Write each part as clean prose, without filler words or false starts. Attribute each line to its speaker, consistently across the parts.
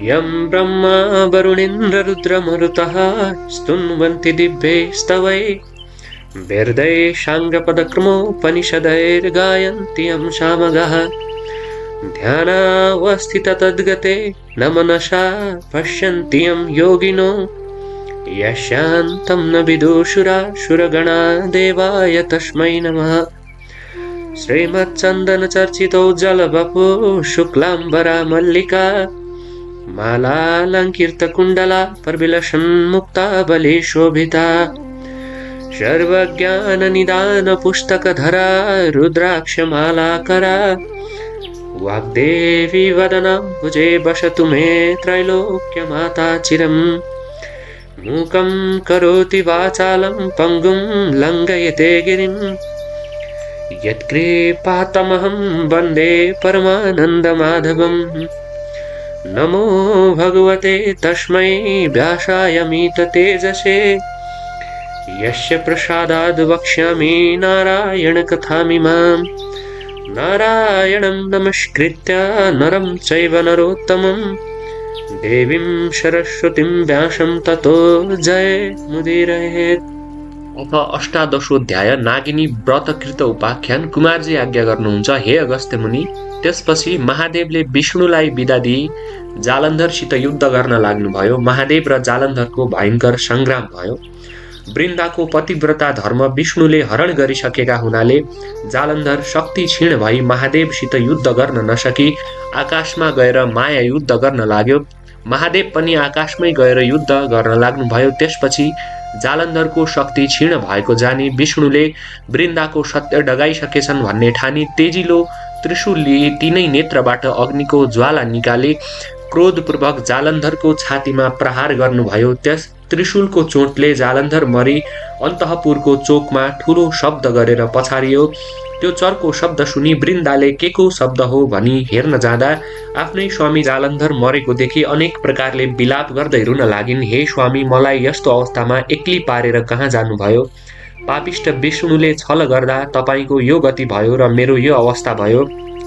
Speaker 1: यं ब्रह्मा वरुणेन्द्ररुद्रमरुतः स्तुन्वन्ति दिव्यैस्तवैर्वेदैः साङ्गपदक्रमोपनिषदैर्गायन्ति यं सामगाः ध्यानावस्थिततद्गते न मनसा पश्यन्ति यं योगिनो यशान्तं न विदुषुरासुरगणा देवाय तस्मै नमः। श्रीमच्चन्दनचर्चितौ जलवपुः शुक्लाम्बरा मल्लिका मालालङ्कृतकुण्डला प्रविलसन्मुक्ता बलिशोभिता सर्वज्ञाननिदानपुस्तकधरा रुद्राक्षमालाकरा वाग्देवी वदनाम्बुजे वसतु मे त्रैलोक्यमाता चिरम्। मूकं करोति वाचालं पङ्गुं लङ्घयते गिरिं यत्कृपातमहं वन्दे परमानन्दमाधवम्। नमो भगवते तस्मै व्यासायमिततेजसे यस्य प्रसादाद् वक्ष्यामि नारायणकथामिमाम्। नारायणं नमस्कृत्य नरं चैव नरोत्तमं देवीं सरस्वतीं व्यासं ततो जयमुदीरयेत्। अथ अष्टादशोऽध्याय नागिनी व्रतकृत उपाख्यान। कुमारजी आज्ञा गर्नुहुन्छ, हे अगस्त्य मुनि। त्यसपछि महादेवले विष्णुलाई बिदा दिई जालन्धरसित युद्ध गर्न लाग्नुभयो। महादेव र जालन्धरको भयङ्कर संग्राम भयो। वृन्दाको पतिव्रता धर्म विष्णुले हरण गरिसकेका हुनाले जालन्धर शक्ति क्षीण भई महादेवसित युद्ध गर्न नसकी आकाशमा गएर माया युद्ध गर्न लाग्यो। महादेव पनि आकाशमै गएर युद्ध गर्न लाग्नुभयो। त्यसपछि जालन्धरको शक्ति क्षीण भएको जानी विष्णुले वृन्दाको सत्य डगाइसकेछन् भन्ने ठानी तेजिलो त्रिशूल लिए तीनै नेत्रबाट अग्निको ज्वाला निकाले क्रोधपूर्वक जालन्धरको छातीमा प्रहार गर्नुभयो। त्यस त्रिशूलको चोटले जालन्धर मरी अन्तःपुरको चोकमा ठूलो शब्द गरेर पछारियो। त्यो चर्को शब्द सुनि वृन्दाले के को शब्द हो भनी हेर्न जाँदा आफ्नै स्वामी जालन्धर मरेको देखि अनेक प्रकारले विलाप गर्दै रुन लागिन्। हे स्वामी, मलाई यस्तो अवस्थामा एक्ली पारेर कहाँ जानुभयो? पापिष्ट विष्णुले छल गर्दा तपाईको यो गति भयो र मेरो यो अवस्था भयो।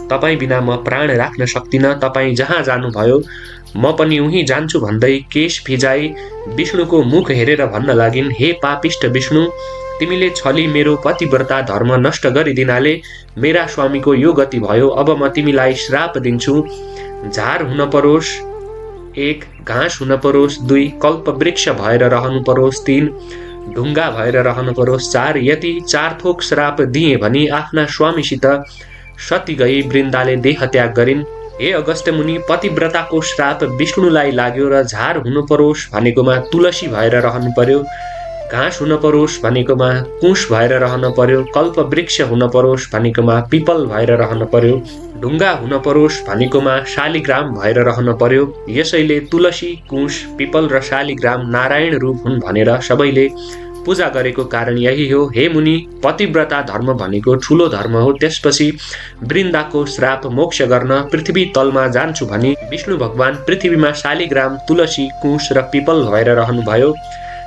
Speaker 1: तपाईँ बिना म प्राण राख्न सक्दिन। तपाईँ जहाँ जानुभयो म पनि उहीँ जान्छु भन्दै केश फिजाई विष्णुको मुख हेरेर भन्न लागिन्, हे पापिष्ट विष्णु, तिमीले छली मेरो पतिव्रता धर्म नष्ट गरिदिनाले मेरा स्वामीको यो गति भयो। अब म तिमीलाई श्राप दिन्छु। झार हुन परोस्, 1 घाँस हुन परोस्, 2 कल्प वृक्ष भएर रहनु परोस्, 3 ढुङ्गा भएर रहनु परोस्, 4 यति 4 थोक श्राप दिए भनी आफ्ना स्वामीसित सती गई वृन्दाले देह त्याग गरिन्। हे अगस्त्य मुनि, पतिव्रताको श्राप विष्णुलाई लाग्यो र झार हुनु परोस् भनेकोमा तुलसी भएर रहनु पर्यो, घाँस हुन परोस् भनेकोमा कुश भएर रहन पर्यो, कल्प वृक्ष हुन परोस् भनेकोमा पिपल भएर रहन पर्यो, ढुङ्गा हुन परोस् भनेकोमा शालिग्राम भएर रहन पर्यो। यसैले तुलसी, कुश, पिपल र शालिग्राम नारायण रूप हुन् भनेर सबैले पूजा गरेको कारण यही हो। हे मुनि, पतिव्रता धर्म भनेको ठूलो धर्म हो। त्यसपछि वृन्दाको श्राप मोक्ष गर्न पृथ्वी तलमा जान्छु भनी विष्णु भगवान पृथ्वीमा शालिग्राम, तुलसी, कुश र पिपल भएर रहनुभयो।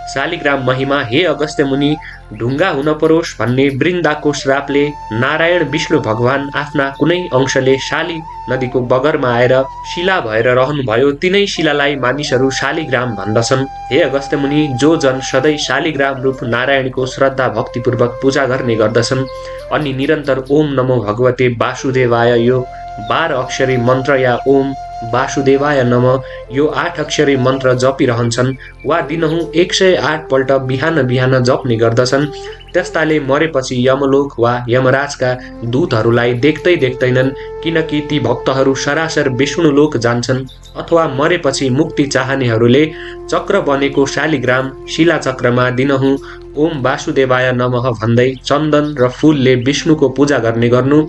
Speaker 1: शालिग्राम महिमा। हे अगस्त्य मुनि, ढुङ्गा हुन परोस् भन्ने वृन्दाको श्रापले नारायण विष्णु भगवान आफ्ना कुनै अंशले शाली नदीको बगरमा आएर शिला भएर रहनुभयो। तिनै शिलालाई मानिसहरू शालिग्राम भन्दछन्। हे अगस्त्य मुनि, जो जन सधैँ शालिग्राम रूप नारायणको श्रद्धा भक्तिपूर्वक पूजा गर्ने गर्दछन् अनि निरन्तर ओम नमो भगवते वासुदेवाय यो 12 अक्षरी मन्त्र या ओम वासुदेवाय नम यो 8 अक्षरी मन्त्र जपिरहन्छन् वा दिनहुँ 108 पल्ट बिहान बिहान जप्ने गर्दछन्, त्यस्ताले मरेपछि यमलोक वा यमराजका दूतहरूलाई देख्दैनन्, किनकि ती भक्तहरू सरासर विष्णुलोक जान्छन्। अथवा मरेपछि मुक्ति चाहनेहरूले चक्र बनेको शालिग्राम शिलाचक्रमा दिनहुँ ओम वासुदेवाय नमः भन्दै चन्दन र फूलले विष्णुको पूजा गर्ने गर्नु,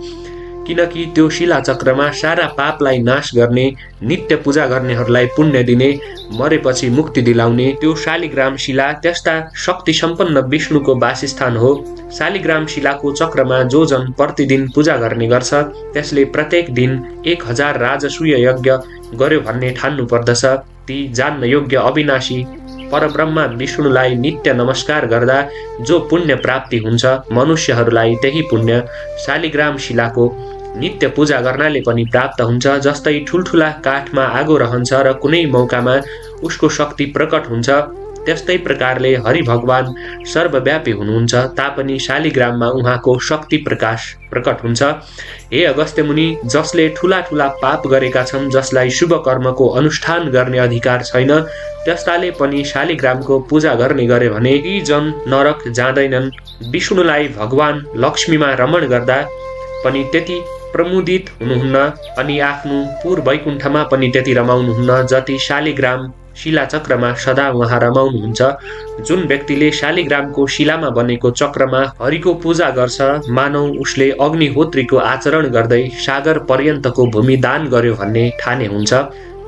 Speaker 1: किनकि त्यो शिलाचक्रमा सारा पापलाई नाश गर्ने, नित्य पूजा गर्नेहरूलाई पुण्य दिने, मरेपछि मुक्ति दिलाउने त्यो शालिग्राम शिला त्यस्ता शक्ति सम्पन्न विष्णुको वासस्थान हो। शालिग्राम शिलाको चक्रमा जो जन प्रतिदिन पूजा गर्ने गर्छ त्यसले प्रत्येक दिन 1000 राजसूय यज्ञ गर्यो भन्ने ठान्नु पर्दछ। ती जान्न योग्य अविनाशी परब्रह्मा विष्णुलाई नित्य नमस्कार गर्दा जो पुण्य प्राप्ति हुन्छ, मनुष्यहरूलाई त्यही पुण्य शालिग्राम शिलाको नित्य पूजा गर्नाले पनि प्राप्त हुन्छ। जस्तै ठुल्ठुला काठमा आगो रहन्छ र कुनै मौकामा उसको शक्ति प्रकट हुन्छ, त्यस्तै प्रकारले हरि भगवान सर्वव्यापी हुनुहुन्छ तापनि शालिग्राममा उहाँको शक्ति प्रकाश प्रकट हुन्छ। हे अगस्त्य मुनि, जसले ठुला ठुला पाप गरेका छन्, जसलाई शुभ कर्मको अनुष्ठान गर्ने अधिकार छैन, त्यस्ताले पनि शालिग्रामको पूजा गर्ने गरे भने यी जन नरक जाँदैनन्। विष्णुलाई भगवान लक्ष्मीमा रमण गर्दा पनि त्यति प्रमुदित हुनुहुन्न अनि आफ्नो पूर्व वैकुण्ठमा पनि त्यति रमाउनुहुन्न जति शालिग्राम शिलाचक्रमा सदा उहाँ रमाउनुहुन्छ। जुन व्यक्तिले शालिग्रामको शिलामा बनेको चक्रमा हरिको पूजा गर्छ, मानौ उसले अग्निहोत्रीको आचरण गर्दै सागर पर्यन्तको भूमि दान गर्यो भन्ने ठाने हुन्छ।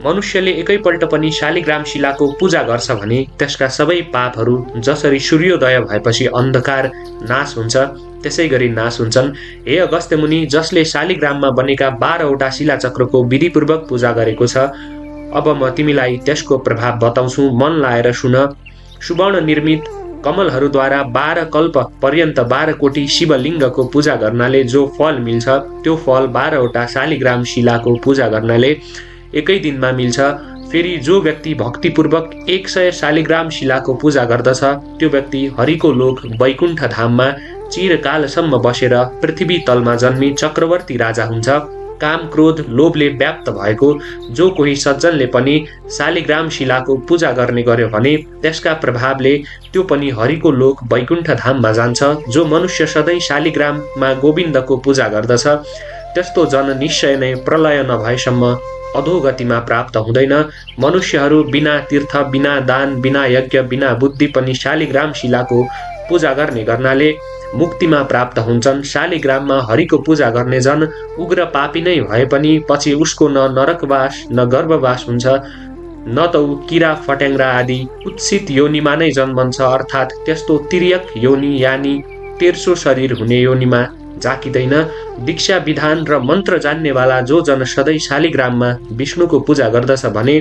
Speaker 1: मनुष्यले एकैपल्ट पनि शालिग्राम शिलाको पूजा गर्छ भने त्यसका सबै पापहरू जसरी सूर्योदय भएपछि अन्धकार नाश हुन्छ त्यसै गरी नाश हुन्छन्। हे अगस्त्य मुनि, जसले शालिग्राममा बनेका 12वटा शिलाचक्रको विधिपूर्वक पूजा गरेको छ, अब म तिमीलाई त्यसको प्रभाव बताउँछु, मन लाएर सुन। सुवर्ण निर्मित कमलहरूद्वारा 12 कल्प पर्यन्त 12 कोटी शिवलिङ्गको पूजा गर्नाले जो फल मिल्छ, त्यो फल 12वटा शालिग्राम शिलाको पूजा गर्नाले एकै दिनमा मिल्छ। फेरि जो व्यक्ति भक्तिपूर्वक 100 शालिग्राम शिलाको पूजा गर्दछ, त्यो व्यक्ति हरिको लोक वैकुण्ठ धाममा चिरकालसम्म बसेर पृथ्वी तलमा जन्मी चक्रवर्ती राजा हुन्छ। काम, क्रोध, लोभले व्याप्त भएको जो कोही सज्जनले पनि शालिग्राम शिलाको पूजा गर्ने गर्यो भने त्यसका प्रभावले त्यो पनि हरिको लोक वैकुण्ठ धाममा जान्छ। जो मनुष्य सधैँ शालिग्राममा गोविन्दको पूजा गर्दछ, त्यस्तो जन निश्चय नै प्रलय नभएसम्म अधोगतिमा प्राप्त हुँदैन। मनुष्यहरू बिना तीर्थ, बिना दान, बिना यज्ञ, बिना बुद्धि पनि शालिग्राम शिलाको पूजा गर्ने गर्नाले मुक्तिमा प्राप्त हुन्छन्। शालिग्राममा हरिको पूजा गर्ने जन उग्र पापी नै भए पनि पछि उसको न नरकवास न गर्भवास हुन्छ, न त ऊ किरा फट्याङ्ग्रा आदि उत्सित योनिमा नै जन्मन्छ, अर्थात् त्यस्तो तिर्यक योनि यानि तेर्सो शरीर हुने योनिमा जाकिँदैन। दीक्षा विधान र मन्त्र जान्नेवाला जो जन सधैँ शालिग्राममा विष्णुको पूजा गर्दछ भने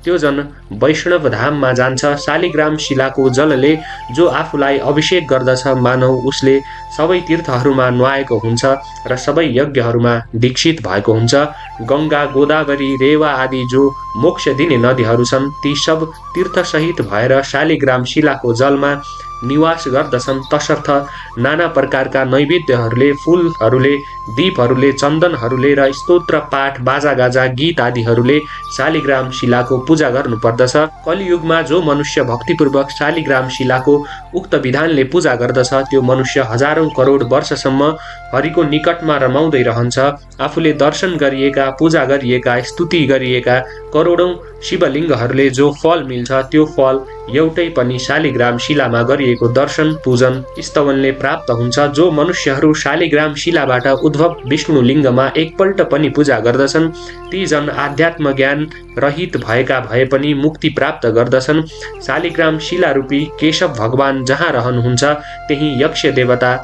Speaker 1: त्यो जन वैष्णव धाममा जान्छ। शालिग्राम शिलाको जलले जो आफूलाई अभिषेक गर्दछ, मानौ उसले सबै तीर्थहरूमा नुहाएको हुन्छ र सबै यज्ञहरूमा दीक्षित भएको हुन्छ। गङ्गा, गोदावरी, रेवा आदि जो मोक्ष दिने नदीहरू छन्, ती सब तीर्थसहित भएर शालिग्राम शिलाको जलमा निवास गर्दछन्। तसर्थ नाना प्रकारका नैवेद्यहरूले, फूलहरूले, दीपहरूले, चन्दनहरूले र स्तोत्र पाठ, बाजागाजा, गीत आदिहरूले शालिग्राम शिलाको पूजा गर्नुपर्दछ। कलियुगमा जो मनुष्य भक्तिपूर्वक शालिग्राम शिलाको उक्त विधानले पूजा गर्दछ, त्यो मनुष्य हजारौं करोड वर्षसम्म हरिको निकटमा रमाउँदै रहन्छ। आफूले दर्शन गरिएका, पूजा गरिएका, स्तुति गरिएका करोडौं शिवलिङ्गहरूले जो फल मिल्छ, त्यो फल एउटै पनि शालिग्राम शिलामा गरिएको दर्शन, पूजन, स्तवनले प्राप्त हुन्छ। जो मनुष्यहरू शालिग्राम शिलाबाट उद्भव विष्णु लिङ्गमा एकपल्ट पनि पूजा गर्दछन्, ती जन आध्यात्म ज्ञान रहित भएका भए पनि मुक्ति प्राप्त गर्दछन्। शालिग्राम शिलारूपी केशव भगवान जहाँ रहनुहुन्छ त्यही यक्ष देवता,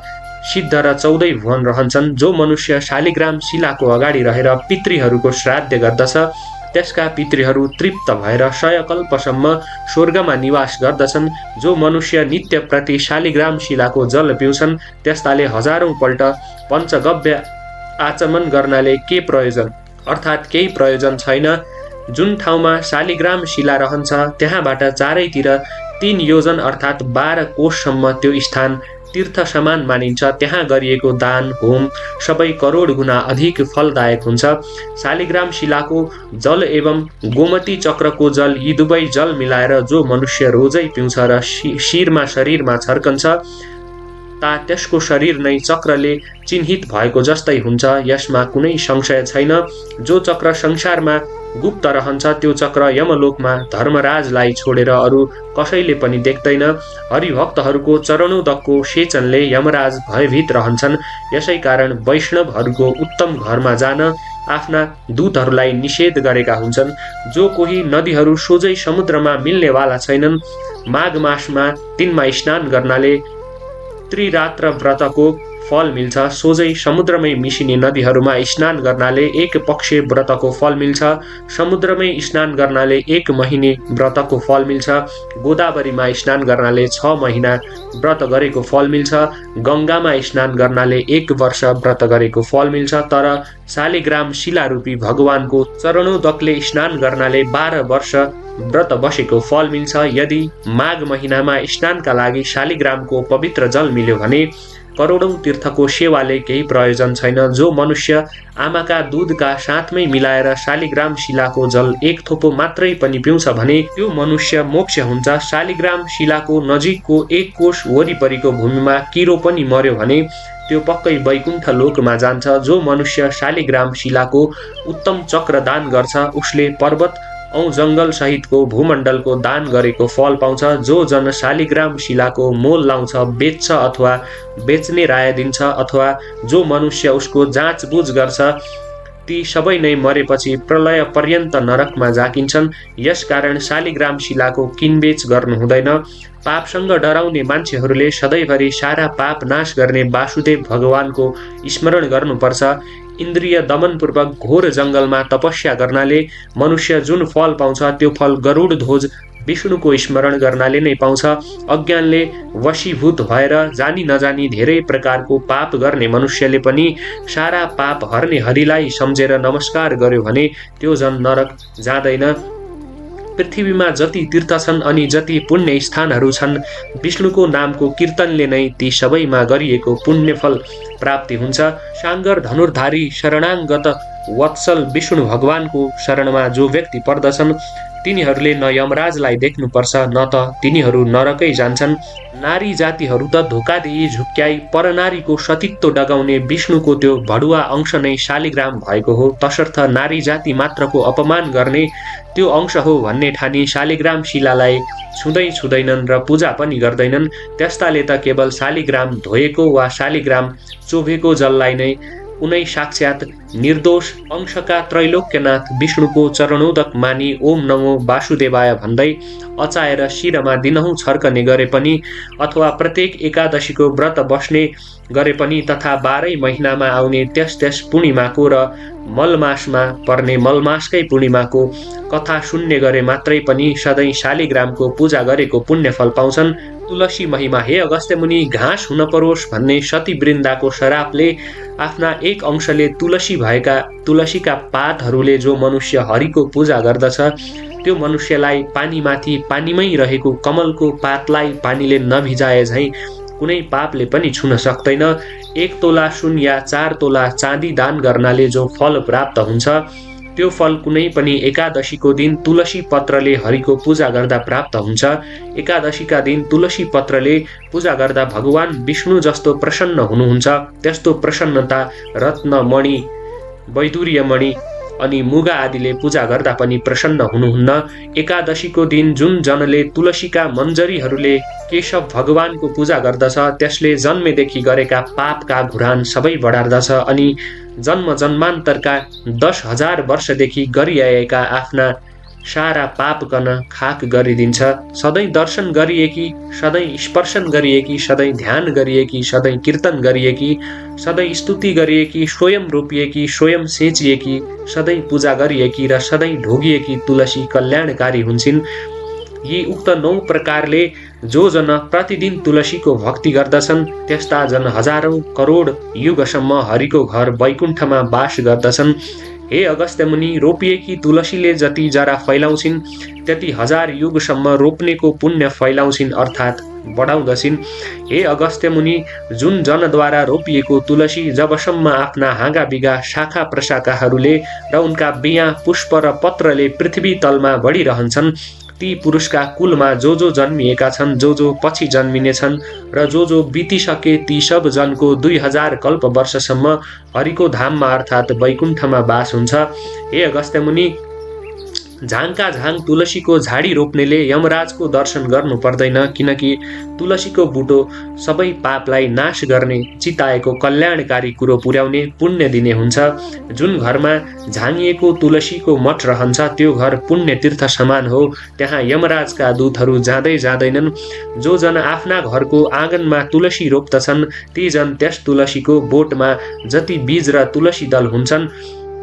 Speaker 1: सिद्ध र 14 भुवन रहन्छन्। जो मनुष्य शालिग्राम शिलाको अगाडि रहेर पितृहरूको श्राद्ध गर्दछ, त्यसका पितृहरू तृप्त भएर 100 कल्पसम्म स्वर्गमा निवास गर्दछन्। जो मनुष्य नित्य प्रति शालिग्राम शिलाको जल पिउँछन्, त्यस्ताले हजारौं पल्ट पञ्चगव्य आचमन गर्नाले के प्रयोजन, अर्थात् केही प्रयोजन छैन। जुन ठाउँमा शालिग्राम शिला रहन्छ त्यहाँबाट चारैतिर 3 योजन अर्थात् 12 कोशसम्म त्यो स्थान तीर्थ समान मानिन्छ। त्यहाँ गरिएको दान, होम सबै करोड गुना अधिक फलदायक हुन्छ। शालिग्राम शिलाको जल एवं गोमती चक्रको जल, यी दुवै जल मिलाएर जो मनुष्य रोजै पिउँछ र शिरमा शरीरमा छर्कन्छ, त्यसको शरीर नै चक्रले चिन्हित भएको जस्तै हुन्छ। यसमा कुनै संशय छैन। जो चक्र संसारमा गुप्त रहन्छ, त्यो चक्र यमलोकमा धर्मराजलाई छोडेर अरू कसैले पनि देख्दैन। हरिभक्तहरूको चरणोदकको सेचनले यमराज भयभीत रहन्छन्। यसै कारण वैष्णवहरूको उत्तम घरमा जान आफ्ना दूतहरूलाई निषेध गरेका हुन्छन्। जो कोही नदीहरू सोझै समुद्रमा मिल्नेवाला छैनन्, माघ मासमा तिनमा स्नान गर्नाले त्रिरात्र व्रतको फल मिल्छ। सोझै समुद्रमै मिसिने नदीहरूमा स्नान गर्नाले 1 पक्षे व्रतको फल मिल्छ। समुद्रमै स्नान गर्नाले 1 महिने व्रतको फल मिल्छ। गोदावरीमा स्नान गर्नाले 6 महिना व्रत गरेको फल मिल्छ। गङ्गामा स्नान गर्नाले 1 वर्ष व्रत गरेको फल मिल्छ। तर शालिग्राम शिलारूपी भगवानको चरणोदकले स्नान गर्नाले 12 वर्ष व्रत बसेको फल मिल्छ। यदि माघ महिनामा स्नानका लागि शालिग्रामको पवित्र जल मिल्यो भने करोडौं तीर्थको सेवाले केही प्रयोजन छैन। जो मनुष्य आमाका दूधका साथमै मिलाएर शालिग्राम शिलाको जल 1 थोपो मात्रै पनि पिउँछ भने त्यो मनुष्य मोक्ष हुन्छ। शालिग्राम शिलाको नजिकको 1 कोष वरिपरिको भूमिमा किरो पनि मर्यो भने त्यो पक्कै वैकुण्ठ लोकमा जान्छ। जो मनुष्य शालिग्राम शिलाको उत्तम चक्र दान गर्छ उसले पर्वत औ जङ्गल सहितको भूमण्डलको दान गरेको फल पाउँछ। जो जन शालिग्राम शिलाको मोल लाउँछ, बेच्छ अथवा बेच्ने राय दिन्छ अथवा जो मनुष्य उसको जाँचबुझ गर्छ ती सबै नै मरेपछि प्रलय पर्यन्त नरकमा जाकिन्छन्। यसकारण शालिग्राम शिलाको किनबेच गर्नु हुँदैन। पापसँग डराउने मान्छेहरूले सधैँभरि सारा पाप नाश गर्ने वासुदेव भगवानको स्मरण गर्नुपर्छ। इन्द्रिय दमनपूर्वक घोर जङ्गलमा तपस्या गर्नाले मनुष्य जुन फल पाउँछ त्यो फल गरुड ध्वज विष्णुको स्मरण गर्नाले नै पाउँछ। अज्ञानले वशीभूत भएर जानी नजानी धेरै प्रकारको पाप गर्ने मनुष्यले पनि सारा पाप हर्ने हरिलाई सम्झेर नमस्कार गर्यो भने त्यो जन नरक जाँदैन। पृथ्वीमा जति तीर्थ छन् अनि जति पुण्य स्थानहरू छन् विष्णुको नामको कीर्तनले नै ती सबैमा गरिएको पुण्यफल प्राप्ति हुन्छ। साङ्गर धनुर्धारी शरणाङ्गत वत्सल विष्णु भगवानको शरणमा जो व्यक्ति पर्दछन् तिनीहरूले न यमराजलाई देख्नुपर्छ न त तिनीहरू नरकै जान्छन्। नारी जातिहरू त धोका दिई झुक्क्याई परनारीको सतीत्व डगाउने विष्णुको त्यो भडुवा अंश नै शालिग्राम भएको हो। तसर्थ नारी जाति मात्रको अपमान गर्ने त्यो अंश हो भन्ने ठानी शालिग्राम शिलालाई छुँदैनन् र पूजा पनि गर्दैनन्। त्यस्ताले त केवल शालिग्राम धोएको वा शालिग्राम चोभेको जललाई नै उनै साक्षात निर्दोष अंशका त्रैलोक्यनाथ विष्णुको चरणोदक मानी ओम नमो वासुदेवाय भन्दै अचाएर शिरमा दिनहुँ छर्कने गरे पनि अथवा प्रत्येक एकादशीको व्रत बस्ने गरे पनि तथा 12 महिनामा आउने त्यस पूर्णिमाको र मलमासमा पर्ने मलमासकै पूर्णिमाको कथा सुन्ने गरे मात्रै पनि सधैँ शालिग्रामको पूजा गरेको पुण्यफल पाउँछन्। तुलसी महिमा। हे अगस्त्य मुनि, घाँस हुन परोस् भन्ने सती वृन्दाको शरापले आफ्ना 1 अंशले तुलसी भएका तुलसीका पातहरूले जो मनुष्य हरिको पूजा गर्दछ त्यो मनुष्यलाई पानीमाथि पानीमै रहेको कमलको पातलाई पानीले नभिजाए झैँ कुनै पापले पनि छुन सक्दैन। 1 तोला सुन या 4 तोला चाँदी दान गर्नाले जो फल प्राप्त हुन्छ त्यो फल कुनै पनि एकादशीको दिन तुलसी पत्रले हरिको पूजा गर्दा प्राप्त हुन्छ। एकादशीका दिन तुलसी पत्रले पूजा गर्दा भगवान विष्णु जस्तो प्रसन्न हुनुहुन्छ। त्यस्तो प्रसन्नता रत्न मणि, वैदुर्य मणि अनि मुगा आदिले पूजा गर्दा पनि प्रसन्न हुनुहुन्न। एकादशीको दिन जुन जनले तुलसीका मञ्जरीहरूले केशव भगवानको पूजा गर्दछ त्यसले जन्मेदेखि गरेका पापका घुरान सबै बढार्दछ अनि जन्म जन्मान्तरका 10,000 वर्षदेखि गरिआएका आफ्ना सारा पापकन खाक गरिदिन्छ। सधैँ दर्शन गरिएकी, सधैँ स्पर्शन गरिएकी, सधैँ ध्यान गरिएकी, सधैँ कीर्तन गरिएकी, सधैँ स्तुति गरिएकी, स्वयं रोपिएकी, स्वयं सेचिएकी, सधैँ पूजा गरिएकी र सधैँ ढोगिएकी तुलसी कल्याणकारी हुन्छन्। यी उक्त 9 प्रकारले जो जन प्रतिदिन तुलसीको भक्ति गर्दछन् त्यस्ता जन हजारौं करोड युगसम्म हरिको घर वैकुण्ठमा वास गर्दछन्। हे अगस्त्य मुनि, रोपिएकी तुलसीले जति जरा फैलाउँछिन् त्यति 1000 युगसम्म रोप्नेको पुण्य फैलाउँछिन् अर्थात् बढाउँदछिन्। हे अगस्त्य मुनि, जुन जनद्वारा रोपिएको तुलसी जबसम्म आफ्ना हाँगाबिगा शाखा प्रशाखाहरूले र उनका बिया पुष्प र पत्रले पृथ्वी तलमा बढिरहन्छन् ती पुरुषका कुलमा जो जन्मिएका छन्, जो पछि जन्मिनेछन् र जो बितिसके ती सब जनको 2000 कल्प वर्षसम्म हरिको धाममा अर्थात् वैकुण्ठमा वास हुन्छ। हे अगस्त्य मुनि, झाङका झाङ तुलसीको झाडी रोप्नेले यमराजको दर्शन गर्नु पर्दैन, किनकि तुलसीको बुटो सबै पापलाई नाश गर्ने, चिताएको कल्याणकारी कुरो पुर्याउने, पुण्य दिने हुन्छ। जुन घरमा झाङिएको तुलसीको मठ रहन्छ त्यो घर पुण्य तीर्थ समान हो। त्यहाँ यमराजका दूतहरू जाँदै जाँदैनन्। जो जन आफ्ना घरको आँगनमा तुलसी रोप्दछन् ती जन त्यस तुलसीको बोटमा जति बीज र तुलसी दल हुन्छन्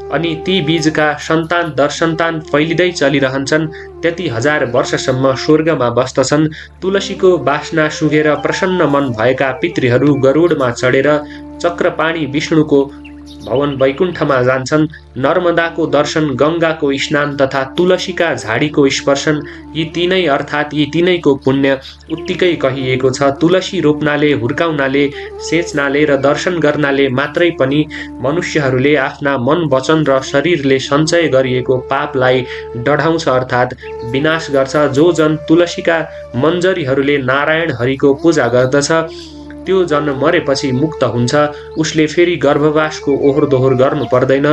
Speaker 1: अनि ती बीजका सन्तान दर सन्तान फैलिँदै चलिरहन्छन्, त्यति 1000 वर्षसम्म स्वर्गमा बस्दछन्। तुलसीको बास्ना सुँघेर प्रसन्न मन भएका पितृहरू गरुडमा चढेर चक्रपाणी विष्णुको भवन वैकुण्ठमा जान्छन्। नर्मदाको दर्शन, गङ्गाको स्नान तथा तुलसीका झाडीको स्पर्शन, यी तीनै अर्थात् यी तीनैको पुण्य उत्तिकै कहिएको छ। तुलसी रोप्नाले, हुर्काउनाले, सेच्नाले र दर्शन गर्नाले मात्रै पनि मनुष्यहरूले आफ्ना मन, वचन र शरीरले सञ्चय गरिएको पापलाई डढाउँछ अर्थात् विनाश गर्छ। जो जन तुलसीका मञ्जरीहरूले नारायण हरिको पूजा गर्दछ त्यो जन मरेपछि मुक्त हुन्छ। उसले फेरि गर्भवासको ओहोर दोहोर गर्नु पर्दैन।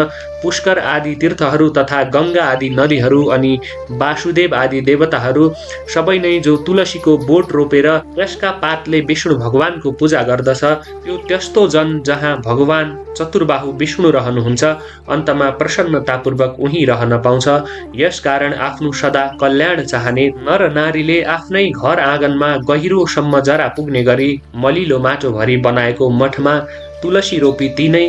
Speaker 1: पुष्कर आदि तीर्थहरू तथा गङ्गा आदि नदीहरू अनि वासुदेव आदि देवताहरू सबै नै जो तुलसीको बोट रोपेर यसका पातले विष्णु भगवानको पूजा गर्दछ त्यो त्यस्तो जन जहाँ भगवान चतुर्बाहु विष्णु रहनुहुन्छ, अन्तमा प्रसन्नतापूर्वक उही रहन पाउँछ। यसकारण आफ्नो सदा कल्याण चाहने नर नारीले आफ्नै घर आँगनमा गहिरोसम्म जरा पुग्ने गरी मलिलो माटो भरी बनाएको मठमा तुलसी रोपी तीनै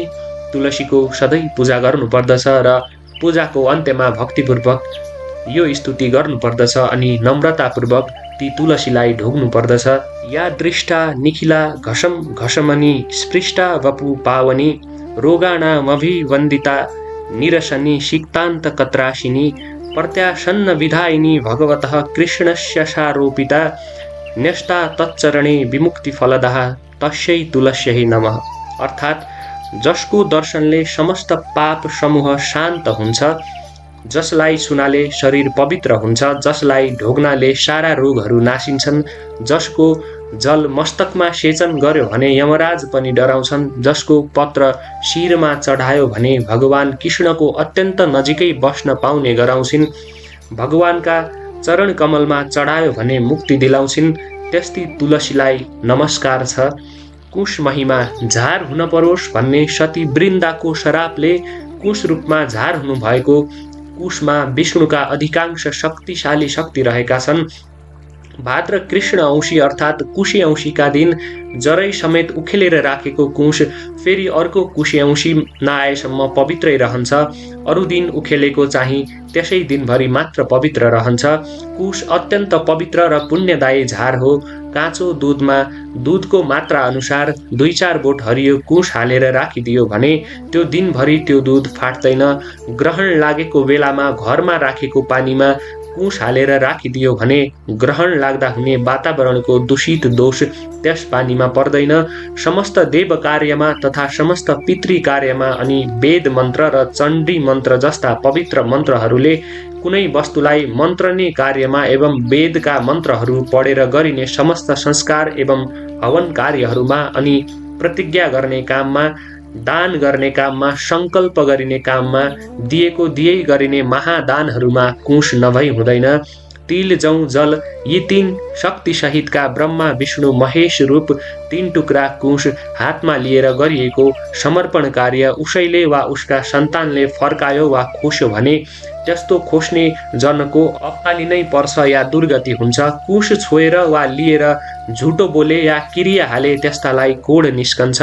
Speaker 1: तुलसीको सधैँ पूजा गर्नुपर्दछ र पूजाको अन्त्यमा भक्तिपूर्वक यो स्तुति गर्नुपर्दछ अनि नम्रतापूर्वक ती तुलसीलाई ढोग्नु पर्दछ। या दृष्टा निखिला घसम घसमनी स्पृष्टा वपु पावनी रोगाणामभिवन्दिता निरसनी सिक्तान्त कत्राशिनी प्रत्यासन्न विधायिनी भगवतः कृष्णस्य सारोपिता न्यस्ता तच्चरणे विमुक्ति फलदः तस्यै तुलस्यै नमः। अर्थात् जसको दर्शनले समस्त पाप समूह शान्त हुन्छ, जसलाई छुनाले शरीर पवित्र हुन्छ, जसलाई ढोग्नाले सारा रोगहरू नासिन्छन्, जसको जल मस्तकमा सेचन गर्यो भने यमराज पनि डराउँछन्, जसको पत्र शिरमा चढायो भने भगवान कृष्णको अत्यन्त नजिकै बस्न पाउने गराउँछिन्, भगवानका चरण कमलमा चढायो भने मुक्ति दिलाउँछिन्, त्यस्ती तुलसीलाई नमस्कार छ। कुश महिमा झार हुन परोस् भन्ने सती वृन्दाको शरापले कुश रूपमा झार हुनु भएको कुशमा विष्णुका अधिकांश शक्तिशाली शक्ति रहेका छन्। भाद्र कृष्ण औँसी अर्थात् कुशे औँसीका दिन जरै समेत उखेलेर राखेको कुश फेरि अर्को कुशे औँसी नआएसम्म पवित्रै रहन्छ। अरू दिन उखेलेको चाहिँ त्यसै दिनभरि मात्र पवित्र रहन्छ। कुश अत्यन्त पवित्र र पुण्यदायी झार हो। काँचो दुधमा दुधको मात्रा अनुसार 2-4 बोट हरियो कुश हालेर राखिदियो भने त्यो दिनभरि त्यो दुध फाट्दैन। ग्रहण लागेको बेलामा घरमा राखेको पानीमा कुश हालेर राखिदियो भने ग्रहण लाग्दा हुने वातावरणको दूषित दोष त्यस पानीमा पर्दैन। समस्त देव कार्यमा तथा समस्त पितृ कार्यमा अनि वेद मन्त्र र चण्डी मन्त्र जस्ता पवित्र मन्त्रहरूले कुनै वस्तुलाई मन्त्रने कार्यमा एवं वेदका मन्त्रहरू पढेर गरिने समस्त संस्कार एवं हवन कार्यहरूमा अनि प्रतिज्ञा गर्ने काममा, दान गर्ने काममा, संकल्प गरिने काममा, दिएको दियै गरिने महादानहरूमा कुश नभई हुँदैन। तिल, जौ, जल यी 3 शक्ति सहितका ब्रह्मा विष्णु महेश रूप 3 टुक्रा कुश हातमा लिएर गरिएको समर्पण कार्य उसैले वा उसका सन्तानले फर्कायो वा खोस्यो भने त्यस्तो खोस्ने जनको अकाली पर्छ या दुर्गति हुन्छ। कुश छोएर वा लिएर झुटो बोले या क्रिया हाले त्यस्तालाई कोड निस्कन्छ।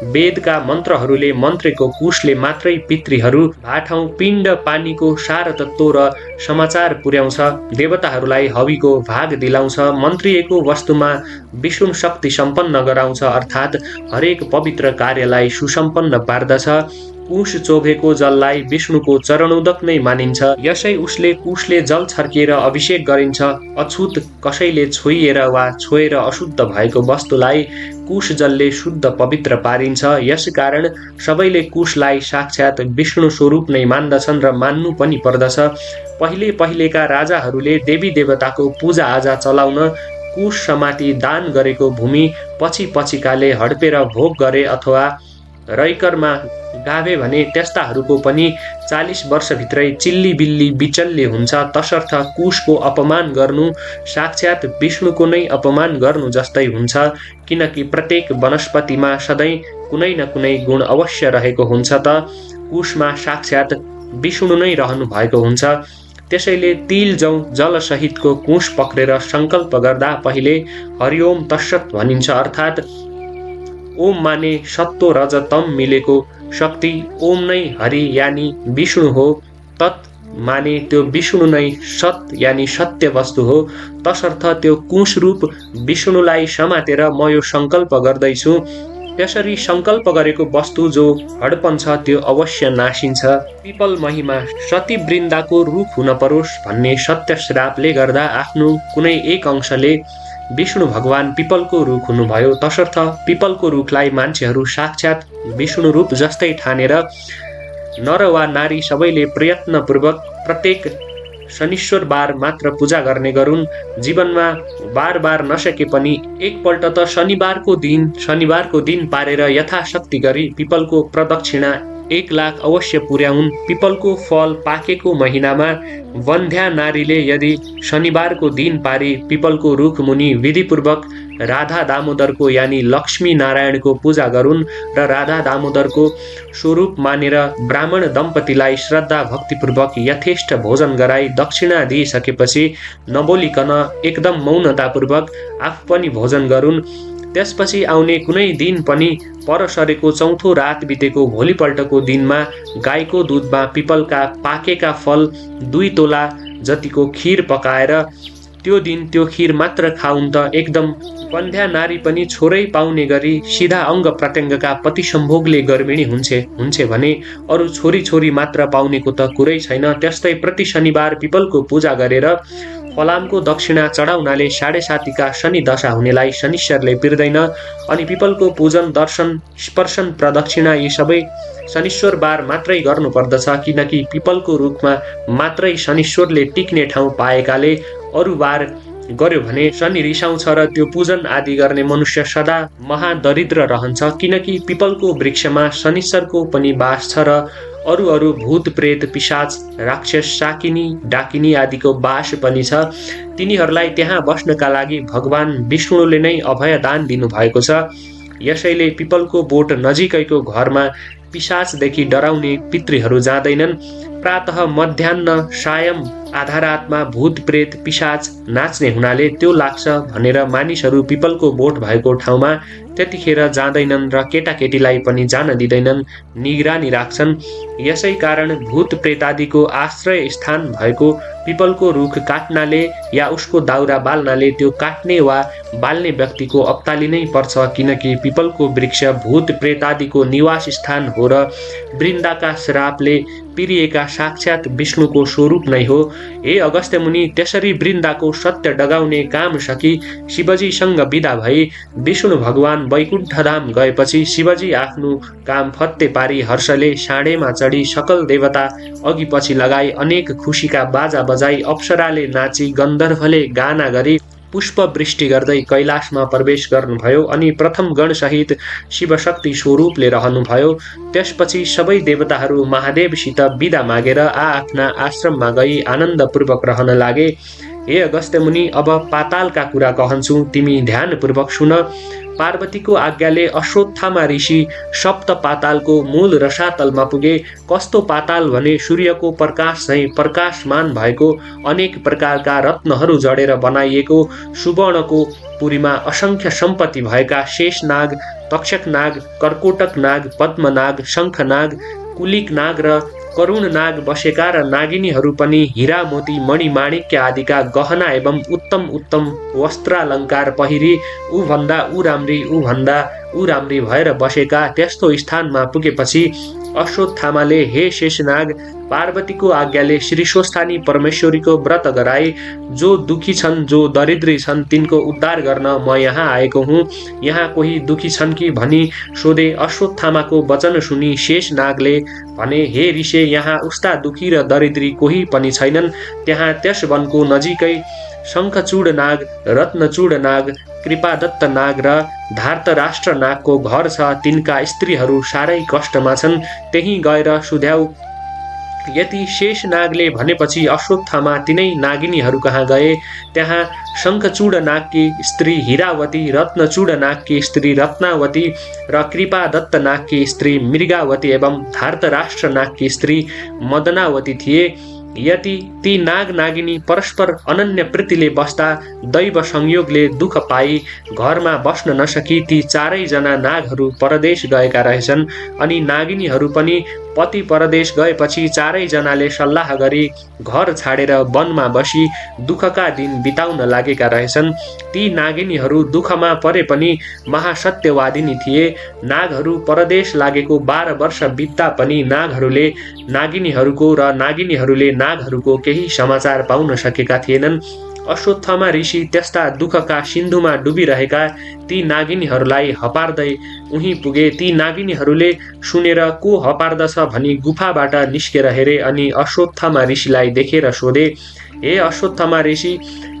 Speaker 1: वेदका मन्त्रहरूले मन्त्रेको कुशले मात्रै पितृहरू, भाठौँ, पिण्ड, पानीको सार तत्त्व र समाचार पुर्याउँछ, देवताहरूलाई हविको भाग दिलाउँछ, मन्त्रिएको वस्तुमा विष्णु शक्ति सम्पन्न गराउँछ अर्थात् हरेक पवित्र कार्यलाई सुसम्पन्न पार्दछ। कुश चोभेको जललाई विष्णुको चरणोदक नै मानिन्छ। यसै उसले कुशले जल छर्किएर अभिषेक गरिन्छ। अछुत कसैले छोइएर वा छोएर अशुद्ध भएको वस्तुलाई कुश जलले शुद्ध पवित्र पारिन्छ। यसकारण सबैले कुशलाई साक्षात् विष्णु स्वरूप नै मान्दछन् र मान्नु पनि पर्दछ। पहिलेका राजाहरूले देवी देवताको पूजा आजा चलाउन कुश समाति दान गरेको भूमि पछि पछिकाले हडपेर भोग गरे अथवा रैकरमा गाभे भने त्यस्ताहरूको पनि 40 वर्षभित्रै चिल्ली बिल्ली बिचल्ली हुन्छ। तसर्थ कुशको अपमान गर्नु साक्षात् विष्णुको नै अपमान गर्नु जस्तै हुन्छ, किनकि प्रत्येक वनस्पतिमा सधैँ कुनै न कुनै गुण अवश्य रहेको हुन्छ त कुशमा साक्षात् विष्णु नै रहनु भएको हुन्छ। त्यसैले तिल जौ जलसहितको कुश पक्रेर सङ्कल्प गर्दा पहिले हरिओम तत्सत भनिन्छ, अर्थात् ओम माने सत्व रज तम मिलेको शक्ति, ओम नै हरि यानि विष्णु हो, तत् माने त्यो विष्णु नै सत यानि सत्य वस्तु हो। तसर्थ त्यो कुश रूप विष्णुलाई समातेर म यो सङ्कल्प गर्दैछु। त्यसरी सङ्कल्प गरेको वस्तु जो हडपन छ त्यो अवश्य नासिन्छ। पिपल महिमा सती वृन्दाको रुख हुन परोस् भन्ने सत्य श्रापले गर्दा आफ्नो कुनै एक अंशले विष्णु भगवान पिपलको रुख हुनुभयो। तसर्थ पिपलको रुखलाई मान्छेहरू साक्षात् विष्णु रूप जस्तै ठानेर नर वा नारी सबैले प्रयत्नपूर्वक प्रत्येक शनिश्चर बार मात्र पूजा गर्ने गरून्। जीवनमा बार बार नसके पनि एकपल्ट त शनिबारको दिन पारेर यथाशक्ति गरी पिपलको प्रदक्षिणा 1 लाख अवश्य पुर्याउन्। पिपलको फल पाकेको महिनामा वन्ध्या नारीले यदि शनिबारको दिन पारी पिपलको रुख मुनि विधिपूर्वक राधा दामोदरको यानि लक्ष्मी नारायणको पूजा गरून् र राधा दामोदरको स्वरूप मानेर ब्राह्मण दम्पतिलाई श्रद्धा भक्तिपूर्वक यथेष्ट भोजन गराई दक्षिणा दिइसकेपछि नबोलिकन एकदम मौनतापूर्वक आफू पनि भोजन गरून्। त्यसपछि आउने कुनै दिन पनि पर सरेको चौथो रात बितेको भोलिपल्टको दिनमा गाईको दुधमा पिपलका पाकेका फल 2 तोला जतिको खीर पकाएर त्यो दिन त्यो खीर मात्र खाउन् त एकदम वन्ध्या नारी पनि छोरै पाउने गरी सिधा अङ्ग प्रत्यङ्गका पति सम्भोगले गर्भिणी हुन्छ भने अरू छोरी मात्र पाउनेको त कुरै छैन। त्यस्तै प्रति शनिबार पिपलको पूजा गरेर फलामको दक्षिणा चढाउनाले 7.5 शनि दशा हुनेलाई शनिश्चरले पिर्दैन। अनि पिपलको पूजन दर्शन स्पर्शन प्रदक्षिणा यी सबै शनिश्चर बार मात्रै गर्नुपर्दछ, किनकि पिपलको रुखमा मात्रै शनिश्चरले टिक्ने ठाउँ पाएकाले अरू बार गर्यो भने शनि रिसाउँछ र त्यो पूजन आदि गर्ने मनुष्य सदा महादरिद्र रहन्छ। किनकि पिपलको वृक्षमा शनिश्चरको पनि वास छ र अरू भूत प्रेत पिशाच राक्षस शाकिनी डाकिनी आदिको वास पनि छ। तिनीहरूलाई त्यहाँ बस्नका लागि भगवान विष्णुले नै अभयदान दिनुभएको छ। यसैले पिपलको बोट नजिकैको घरमा पिशाचदेखि डराउने पितृहरू जाँदैनन्। प्रातः मध्याह्न सायं आधारातमा भूत प्रेत पिशाच नाच्ने हुनाले त्यो लाग्छ भनेर मानिसहरू पिपलको बोट भएको ठाउँमा त्यतिखेर जाँदैनन् र केटाकेटीलाई पनि जान दिँदैनन्, निगरानी राख्छन्। यसै कारण भूत प्रेतादिको आश्रय स्थान भएको पिपलको रुख काट्नाले या उसको दाउरा बाल्नाले त्यो काट्ने वा बाल्ने व्यक्तिको अप्ताली नै पर्छ, किनकि पिपलको वृक्ष भूत प्रेतादिको निवास स्थान हो र वृन्दाका श्रापले पिरिएका साक्षात् विष्णुको स्वरूप नै हो। हे अगस्त्य मुनि, त्यसरी वृन्दाको सत्य डगाउने काम सकी शिवजीसँग विदा भई विष्णु भगवान वैकुण्ठधाम गएपछि शिवजी आफ्नो काम फत्ते पारी हर्षले साँडेमा चढी सकल देवता अघि पछि लगाई अनेक खुसीका बाजा बजाई अप्सराले नाची गन्धर्वले गाना गरी पुष्प वृष्टि गर्दै कैलाशमा प्रवेश गर्नुभयो अनि प्रथम गणसहित शिवशक्ति स्वरूपले रहनुभयो। त्यसपछि सबै देवताहरू महादेवसित विदा मागेर आफ्ना आश्रममा गई आनन्दपूर्वक रहन लागे। हे अगस्त्य मुनि, अब पातालका कुरा कहन्छु, तिमी ध्यानपूर्वक सुन। पार्वतीको आज्ञाले अश्वत्थामा ऋषि सप्त पातालको मूल रसातलमा पुगे। कस्तो पाताल भने सूर्यको प्रकाश झैँ प्रकाशमान भएको अनेक प्रकारका रत्नहरू जडेर बनाइएको सुवर्णको पुरीमा असंख्य सम्पत्ति भएका शेषनाग, तक्षकनाग, कर्कोटक नाग, पद्मनाग, शङ्खनाग, कुलिक नाग र करुण नाग बसेका र नागिनीहरू पनि हीरा मोती मणि माणिक्य आदिका गहना एवं उत्तम उत्तम वस्त्रालङ्कार पहिरी ऊ राम्री भएर बसेका त्यस्तो स्थानमा पुगेपछि अश्वत्थामाले हे शेषनाग, पार्वतीको आज्ञाले श्री स्वस्थानी परमेश्वरीको व्रत गराई। जो दुखी छन्, जो दरिद्री छन्, तिनको उद्धार गर्न म यहाँ आएको हुँ। यहाँ कोही दुखी छन् कि भनी सोधे। अश्वत्थामाको वचन सुनी शेषनागले भने, हे ऋषे, यहाँ उस्ता दुखी र दरिद्री कोही पनि छैनन्। त्यहाँ त्यस वनको नजिकै शङ्खचूड नाग, रत्नचूड नाग, कृपादत्त नाग र धार्तराष्ट्र नागको घर छ। तिनका स्त्रीहरू साह्रै कष्टमा छन्, त्यहीँ गएर सुध्याऊ। यति शेष नागले भनेपछि अश्वत्थामा तिनै नागिनीहरू कहाँ गए। त्यहाँ शङ्खचूड नागकी स्त्री हिरावती, रत्नचूड नागकी स्त्री रत्नावती र कृपादत्त नागकी स्त्री मृगावती एवं धार्तराष्ट्र नागकी स्त्री मदनावती थिए। यति ती नाग नागिनी परस्पर अनन्य प्रीतिले बस्दा दैव संयोगले दुःख पाई घरमा बस्न नसकी ती चारैजना नागहरू परदेश गएका रहेछन्। अनि नागिनीहरू पनि पति परदेश गएपछि चारैजनाले सल्लाह गरी घर छाडेर वनमा बसी दुःखका दिन बिताउन लागेका रहेछन्। ती नागिनीहरू दुःखमा परे पनि महासत्यवादिनी थिए। नागहरू परदेश लागेको 12 वर्ष बित्दा पनि नागहरूले नागिनीहरूको र नागिनीहरूले नागहरूको केही समाचार पाउन सकेका थिएनन्। अश्वत्थामा ऋषि त्यस्ता दुःखका सिन्धुमा डुबिरहेका ती नागिनीहरूलाई हपार्दै उही पुगे। ती नागिनीहरूले सुनेर को हपार्दछ भनी गुफाबाट निस्केर हेरे अनि अश्वत्थामा ऋषिलाई देखेर सोधे, हे अश्वत्थामा ऋषि,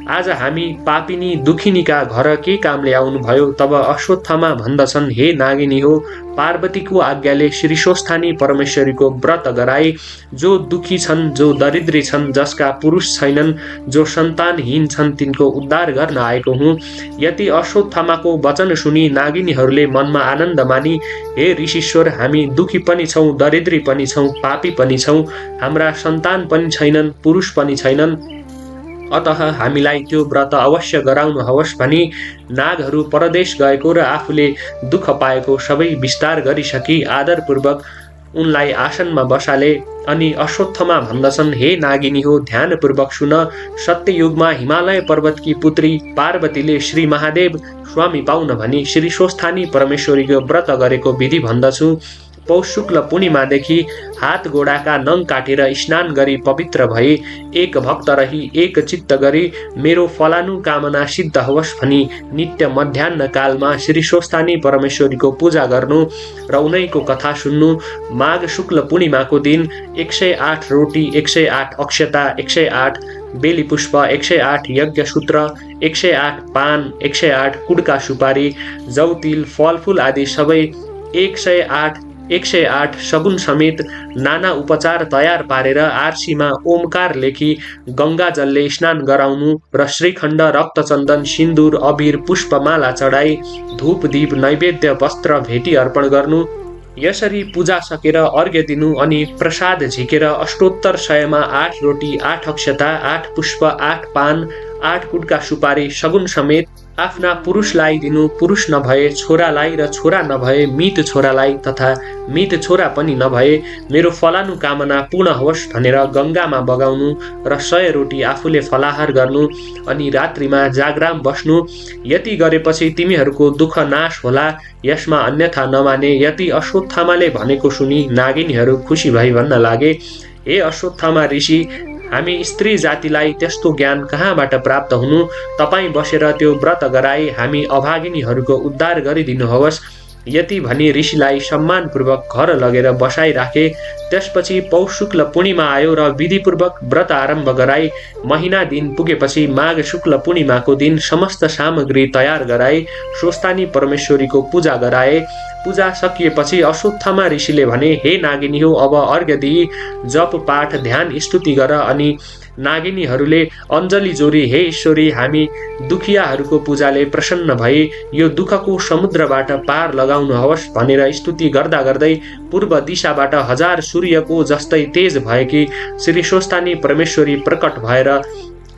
Speaker 1: आज हामी पापिनी दुखिनीका घर के कामले आउनुभयो? तब अश्वत्थामा भन्दछन्, हे नागिनी हो, पार्वतीको आज्ञाले श्री स्वस्थानी परमेश्वरीको व्रत गराई जो दुखी छन्, जो दरिद्री छन्, जसका पुरुष छैनन्, जो सन्तानहीन छन्, तिनको उद्धार गर्न आएको हुँ। यति अश्वत्थामाको वचन सुनि नागिनीहरूले मनमा आनन्द मानी, हे ऋषीश्वर, हामी दुखी पनि छौँ, दरिद्री पनि छौँ, पापी पनि छौँ, हाम्रा सन्तान पनि छैनन्, पुरुष पनि छैनन्, अतः हामीलाई त्यो व्रत अवश्य गराउनुहोस् भनी नागहरू परदेश गएको र आफूले दुःख पाएको सबै विस्तार गरिसकी आदरपूर्वक उनलाई आसनमा बसाले। अनि अश्वत्थमा भन्दछन्, हे नागिनी हो, ध्यानपूर्वक सुन। सत्ययुगमा हिमालय पर्वतकी पुत्री पार्वतीले श्री महादेव स्वामी पाउन भनी श्री स्वस्थानी परमेश्वरीको व्रत गरेको विधि भन्दछु। पौष शुक्ल पूर्णिमादेखि हात गोडाका नङ काटेर स्नान गरी पवित्र भई एक भक्त रही एक चित्त गरी मेरो फलानु कामना सिद्ध होस् भनी नित्य मध्याह्न कालमा श्री स्वस्थानी परमेश्वरीको पूजा गर्नु र उनैको कथा सुन्नु। माघ शुक्ल पूर्णिमाको दिन 108 रोटी, 108 अक्षता, 108 बेली पुष्प, 108 यज्ञ सूत्र, 108 पान, 108 कुडका सुपारी, जौतिल, फलफूल आदि सबै 108 सगुन समेत नाना उपचार तयार पारेर आरसीमा ओमकार लेखी गंगा जलले स्नान गराउनु र श्रीखण्ड, रक्तचन्दन, सिन्दूर, अबिर, पुष्पमाला चढाई धूप दीप नैवेद्य वस्त्र भेटी अर्पण गर्नु। यसरी पूजा सकेर अर्घ्य दिनु अनि प्रसाद झिकेर अष्टोत्तर 100मा 8 रोटी, 8 अक्षता, 8 पुष्प, 8 पान, 8 कुडका सुपारी सगुन समेत आफ्ना पुरुषलाई दिनु। पुरुष नभए छोरालाई र छोरा नभए मित छोरालाई तथा मित छोरा पनि नभए मेरो फलानु कामना पूर्ण होस् भनेर गंगामा बगाउनु र 100 रोटी आफूले फलाहार गर्नु अनि रात्रिमा जागराम बस्नु। यति गरेपछि तिमीहरूको दुःख नाश होला, यसमा अन्यथा नमाने। यति अश्वत्थामाले भनेको सुनि नागिनीहरू खुसी भई भन्न लागे, हे अश्वत्थामा ऋषि, हामी स्त्री जातिलाई त्यस्तो ज्ञान कहाँबाट प्राप्त हुनु? तपाईँ बसेर त्यो व्रत गराई हामी अभागिनीहरूको उद्धार गरिदिनुहोस्। यति भनी ऋषिलाई सम्मानपूर्वक घर लगेर बसाइराखे। त्यसपछि पौष शुक्ल पूर्णिमा आयो र विधिपूर्वक व्रत आरम्भ गराई। महिना दिन पुगेपछि माघ शुक्ल पूर्णिमाको दिन समस्त सामग्री तयार गराई स्वस्थानी परमेश्वरीको पूजा गराए। पूजा सकिएपछि अश्वत्थामा ऋषिले भने, हे नागिनी हो, अब अर्घ्य दिई जप पाठ ध्यान स्तुति गर। अनि नागिनीहरूले अञ्जली जोरी, हे ईश्वरी, हामी दुखियाहरूको पूजाले प्रसन्न भई यो दुःखको समुद्रबाट पार लगाउनुहोस् भनेर स्तुति गर्दा गर्दै पूर्व दिशाबाट 1000 सूर्यको जस्तै तेज भएकी श्री स्वस्थानी परमेश्वरी प्रकट भएर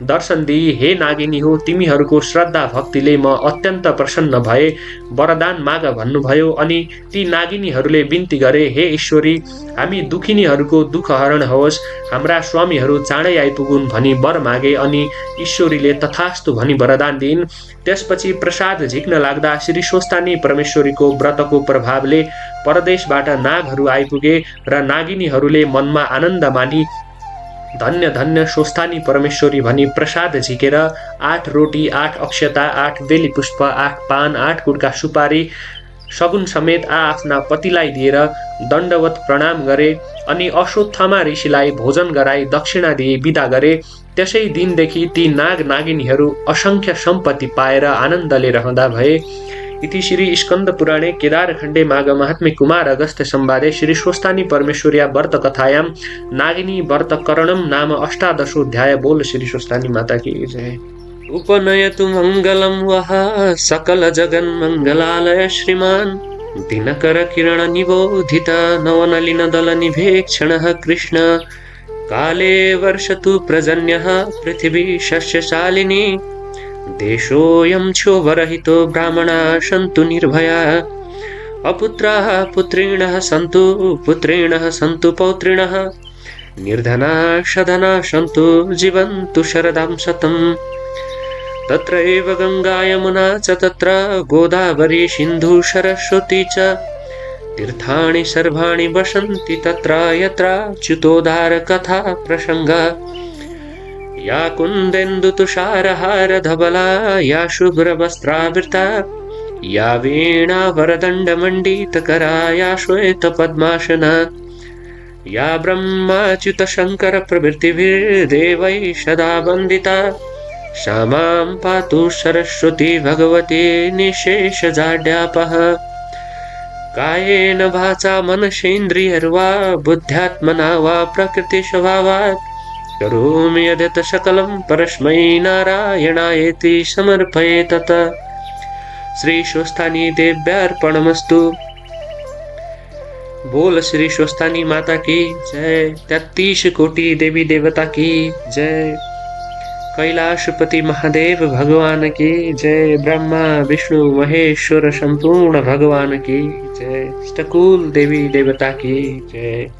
Speaker 1: दर्शन दिई, हे नागिनी हो, तिमीहरूको श्रद्धा भक्तिले म अत्यन्त प्रसन्न भए, वरदान माग भन्नुभयो। अनि ती नागिनीहरूले बिन्ती गरे, हे ईश्वरी, हामी दुखिनीहरूको दुःख हरण होस्, हाम्रा स्वामीहरू चाँडै आइपुगुन् भनी वर मागे। अनि ईश्वरीले तथास्तु भनी वरदान दिइन्। त्यसपछि प्रसाद झिक्न लाग्दा श्री स्वस्थानी परमेश्वरीको व्रतको प्रभावले परदेशबाट नागहरू आइपुगे र नागिनीहरूले मनमा आनन्द मानी धन्य धन्य स्वस्थानी परमेश्वरी भनी प्रसाद झिकेर 8 रोटी, 8 अक्षता, 8 बेली पुष्प, 8 पान, 8 कुडका सुपारी सगुन समेत आफ्ना पतिलाई दिएर दण्डवत प्रणाम गरे। अनि अश्वत्थामा ऋषिलाई भोजन गराई दक्षिणा दिई विदा गरे। त्यसै दिनदेखि ती नाग नागिनीहरू असङ्ख्य सम्पत्ति पाएर आनन्दले रहँदा भए। इति श्री स्कन्द पुराणे केदारखण्डे माघ महात्म्ये कुमार अगस्त्य संवादे श्री स्वस्तानी परमेश्वर्या व्रत कथायां नागिनी व्रत करणम नाम अष्टादशोऽध्याय। बोल श्री स्वस्तानी माता की जय। उपनयतु मंगलम वह सकल जगन मंगलालय श्रीमान दिनकर किरण निबोधित नवनलिन दल निभेक्षण कृष्ण काले वर्षतु प्रजन्यः पृथिवी शस्यशालिनी देशोऽयं क्षोभरहितो ब्राह्मणाः सन्तु निर्भयाः अपुत्राः पुत्रिणः सन्तु पुत्रिणः सन्तु पौत्रिणः निर्धनाः सधनाः सन्तु जीवन्तु शरदां शतम् तत्र एव गङ्गा यमुना च तत्र गोदावरी सिन्धु सरस्वती च तीर्थानि सर्वाणि वसन्ति तत्र यत्र च्युतोद्धार कथा प्रसङ्गः या कुन्देन्दु तुषारहार धवला या शुभ्रवस्त्रावृता या वीणा वरदण्डमण्डितकरा या श्वेत पद्मासना या ब्रह्माच्युत शङ्कर प्रभृतिभिर्देवैः सदा वन्दिता सा मां पातु सरस्वती भगवती निःशेषजाड्यापः कायेन वाचा मनसेन्द्रियर्वा बुद्ध्यात्मना वा प्रकृतिस्वभावात् करोमि यद्यत् सकलं परस्मै नारायणायेति समर्पये तत्। श्री स्वस्थानी देव्यार्पणमस्तु। बोल श्री स्वस्थानी माता की जय। 33 कोटि देवी देवता की जय। कैलाशपति महादेव भगवान की जय। ब्रह्मा विष्णु महेश्वर संपूर्ण भगवान की जय। अष्टकुल देवी देवता की जय।